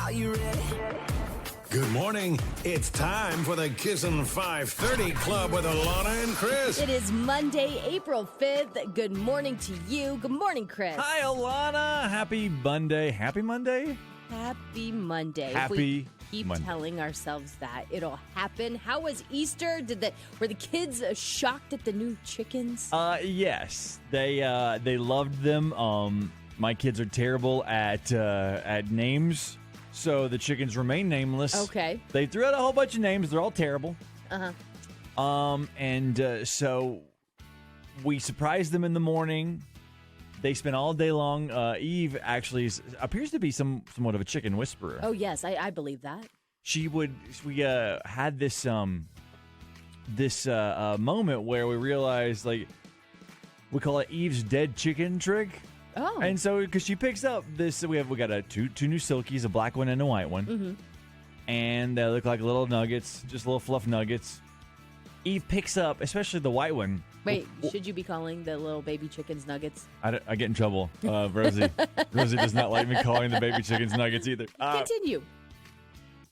Are you ready? Good morning. It's time for the KIZN 530 Club with Alana and Chris. It is Monday, April 5th. Good morning to you. Good morning, Chris. Hi, Alana. Happy Monday. Happy Monday? Happy Monday. Happy if we keep Monday. telling ourselves that, it'll happen. How was Easter? Were the kids shocked at the new chickens? Yes. They loved them. My kids are terrible at names, so the chickens remain nameless. Okay. They threw out a whole bunch of names. They're all terrible. Uh-huh. So we surprised them in the morning. They spent all day long. Eve actually appears to be somewhat of a chicken whisperer. Oh, yes, I believe that. We had this moment where we realized, like, we call it Eve's dead chicken trick. Oh. And so, because she picks up this, we got two new silkies, a black one and a white one. Mm-hmm. And they look like little nuggets, just little fluff nuggets. Eve picks up, especially the white one. Wait, should you be calling the little baby chickens nuggets? I get in trouble. Rosie does not like me calling the baby chickens nuggets either. Continue.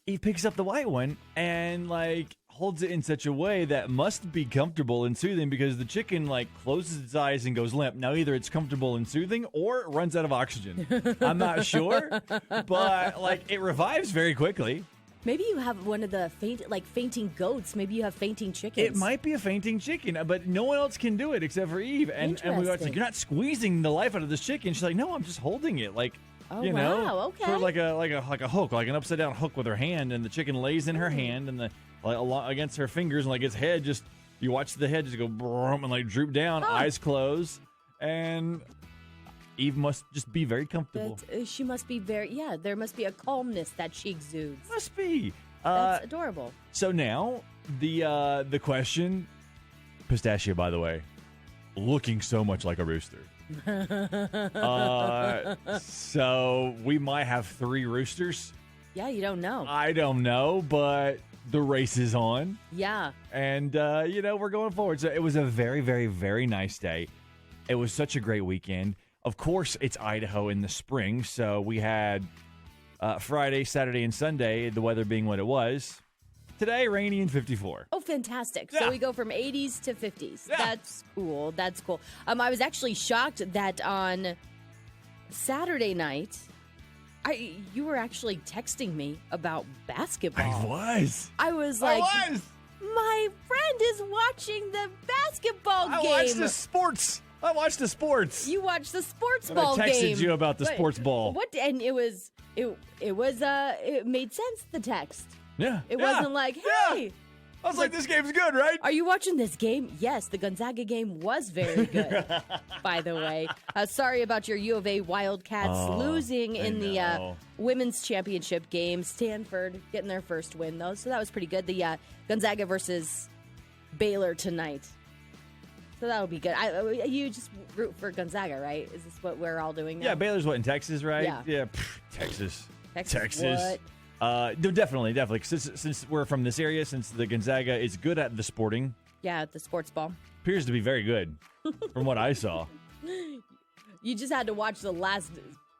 Eve picks up the white one and, like, holds it in such a way that must be comfortable and soothing, because the chicken, like, closes its eyes and goes limp. Now, either it's comfortable and soothing or it runs out of oxygen. I'm not sure, but, like, it revives very quickly. Maybe you have one of the fainting goats. Maybe you have fainting chickens. It might be a fainting chicken, but no one else can do it except for Eve. And we were like, you're not squeezing the life out of this chicken. She's like, no, I'm just holding it. Like, oh, you know, wow, okay. sort of like a hook, like an upside down hook with her hand, and the chicken lays in her hand and against her fingers, and like its head just, you watch the head just go and like droop down, eyes close, and Eve must just be very comfortable. She must be there must be a calmness that she exudes. Must be. That's adorable. So now the question, Pistachio, by the way, looking so much like a rooster. So we might have 3 roosters. Yeah, you don't know. I don't know, but the race is on. Yeah. And, we're going forward. So it was a very, very, very nice day. It was such a great weekend. Of course, it's Idaho in the spring, so we had Friday, Saturday, and Sunday, the weather being what it was. Today, rainy and 54. Oh, fantastic. Yeah. So we go from 80s to 50s. Yeah. That's cool. That's cool. I was actually shocked that on Saturday night, you were actually texting me about basketball. I was like, my friend is watching the basketball game. I watched the sports. You watched the sports and ball game. I texted game. you about the sports ball. What? And it made sense, the text. Yeah. It wasn't like, hey. Yeah. I was like, this game's good, right? Are you watching this game? Yes, the Gonzaga game was very good, by the way. Sorry about your U of A Wildcats losing in the women's championship game. Stanford getting their first win, though, so that was pretty good. The Gonzaga versus Baylor tonight. So that'll be good. You just root for Gonzaga, right? Is this what we're all doing now? Yeah, Baylor's in Texas, right? Yeah. Texas. What? No, definitely. Since we're from this area, since the Gonzaga is good at the sporting. Yeah, the sports ball. Appears to be very good from what I saw. You just had to watch the last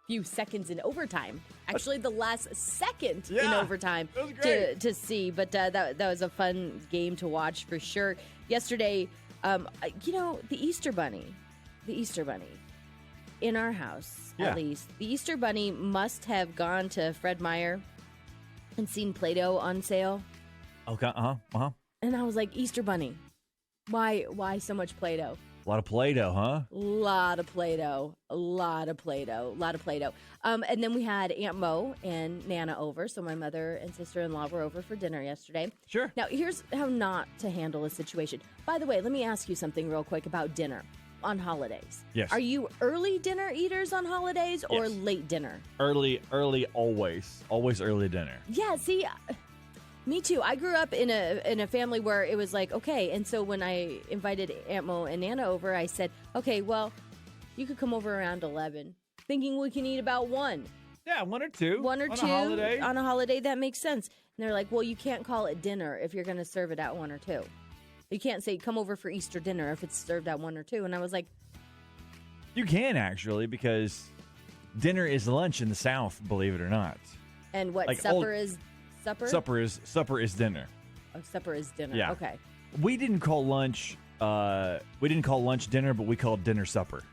few seconds in overtime. Actually, the last second in overtime to see. But that was a fun game to watch for sure. Yesterday, the Easter Bunny, in our house, at least, the Easter Bunny must have gone to Fred Meyer and seen Play-Doh on sale. Okay, And I was like, Easter Bunny, why so much Play-Doh? A lot of Play-Doh, huh? A lot of Play-Doh. And then we had Aunt Mo and Nana over, so my mother and sister-in-law were over for dinner yesterday. Sure. Now, here's how not to handle a situation. By the way, let me ask you something real quick about dinner on holidays. Yes. Are you early dinner eaters on holidays or Yes. late dinner? Early, always. Always early dinner. Yeah, see, me too. I grew up in a family where it was like, okay, and so when I invited Aunt Mo and Nana over, I said, okay, well, you could come over around 11, thinking we can eat about 1. Yeah, 1 or 2. On a holiday. On a holiday, that makes sense. And they're like, well, you can't call it dinner if you're going to serve it at 1 or 2. You can't say, come over for Easter dinner if it's served at 1 or 2. And I was like... You can, actually, because dinner is lunch in the South, believe it or not. And what, Like supper is supper? Supper is dinner. Oh, supper is dinner. Yeah. Okay. We didn't call lunch dinner, but we called dinner supper.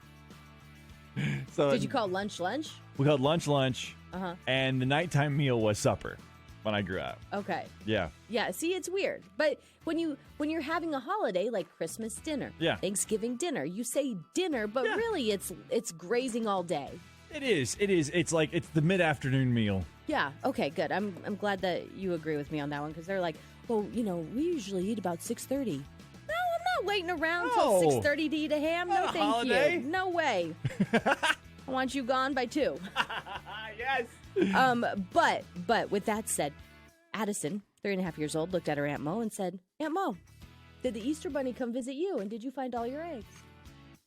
So Did you call lunch lunch? We called lunch, Uh-huh. and the nighttime meal was supper when I grew up. Okay. Yeah. Yeah, see, it's weird. But when you're having a holiday like Christmas dinner, Yeah. Thanksgiving dinner, you say dinner, but really it's grazing all day. It is. It's like it's the mid-afternoon meal. Yeah. Okay, good. I'm glad that you agree with me on that one because they're like, well, we usually eat about 6:30. No, I'm not waiting around till 6:30 to eat a ham. No, thank holiday. you. No way. I want you gone by 2. Yes. But with that said, Addison, 3.5 years old, looked at her Aunt Mo and said, Aunt Mo, did the Easter Bunny come visit you and did you find all your eggs?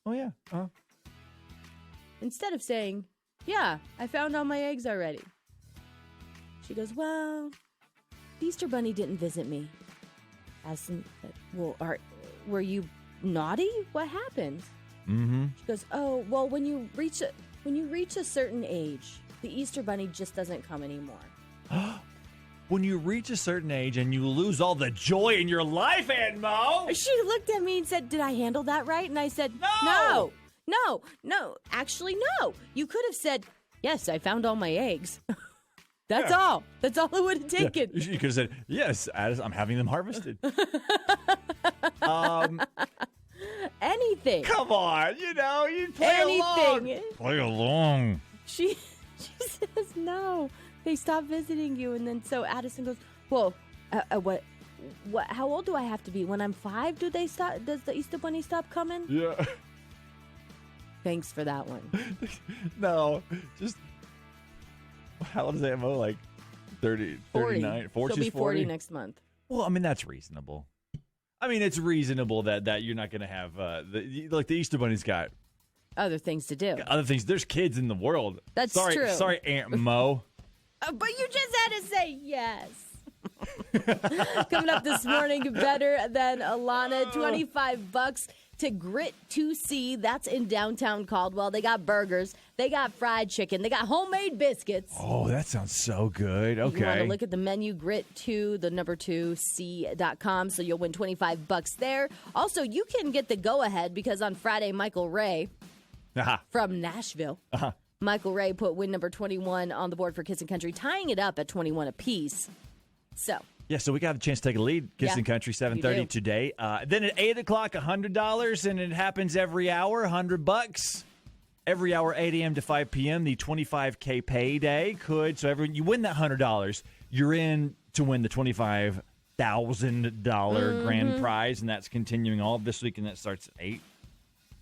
Oh yeah. Uh-huh. Instead of saying, yeah, I found all my eggs already. She goes, well, the Easter Bunny didn't visit me. Addison said, well, were you naughty? What happened? Mm-hmm. She goes, oh, well, when you reach a certain age, the Easter Bunny just doesn't come anymore. When you reach a certain age and you lose all the joy in your life, Aunt Mo. She looked at me and said, did I handle that right? And I said, No. Actually, no. You could have said, yes, I found all my eggs. That's all. That's all it would have taken. Yeah. You could have said, yes, Addison, I'm having them harvested. Anything. Come on, you play along. Play along. She says no. They stop visiting you, and then so Addison goes, well, what? How old do I have to be? When I'm 5, do they stop? Does the Easter Bunny stop coming? Yeah. Thanks for that one. No, just how old is Aunt Mo? Like 30, 39, 40. She'll be 40 next month. Well, I mean that's reasonable. I mean it's reasonable that you're not going to have the Easter Bunny's got other things to do. Other things. There's kids in the world. That's true. Sorry, Aunt Mo. But you just had to say yes. Coming up this morning, better than Alana, $25 to Grit 2C. That's in downtown Caldwell. They got burgers. They got fried chicken. They got homemade biscuits. Oh, that sounds so good. Okay. You want to look at the menu, grit2, the number 2c.com, so you'll win $25 there. Also, you can get the go-ahead because on Friday, Michael Ray from Nashville, Michael Ray put win number 21 on the board for KIZN Country, tying it up at 21 apiece. So we got a chance to take a lead. KIZN Country, 7:30 today. Then at 8 o'clock, $100, and it happens every hour, $100. Every hour, 8 a.m. to 5 p.m., the $25K payday could. So you win that $100, you're in to win the $25,000 grand prize, and that's continuing all this week, and that starts at 8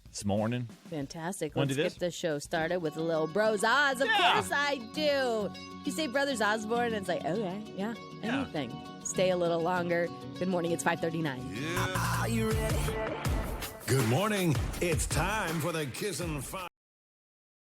this morning. Fantastic. Let's get the show started with a little Bros Oz. Of course I do. You say Brothers Osborne, and it's like, okay, yeah, anything. Stay a little longer. Good morning. It's 5:39. Yeah. Are you ready? Good morning. It's time for the KIZN 5.